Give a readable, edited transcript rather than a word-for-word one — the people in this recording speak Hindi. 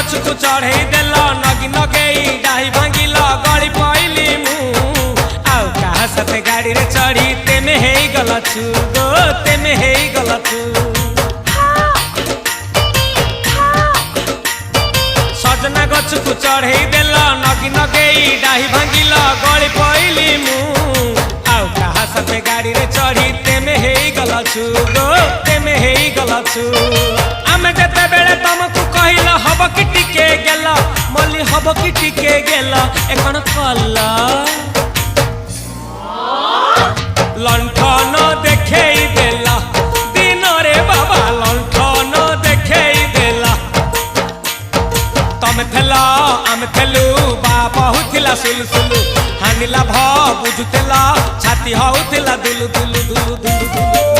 गछकु चढ़ई देल नगी नगेई डाही भांगिल गली पइली मु आउ कहा साथे गाड़ी रे चढ़ी तेमे हेई गलछु गो तेमे हेई गलछु सजना गछकु चढ़ई देल नगी नगेई डाही भांगिल गली पइली मु आउ कहा साथे गाड़ी रे चढ़ी तेमे हेई गलछु गो तेमे हेई गलछु आमे जेते बेले तुमको कहिला हब कि टिके गेला मल्ली हब कि टिके गेला एकन कल्ला लंठन देखेई देला दिन रे बाबा लंठन देखेई देला तमे थेला आमे थेलु बाबा हुथिला सुलसुलु हानिला भ बुझुतेला छाती हउथिला दुलु दुलु दुलु दुलु दुलु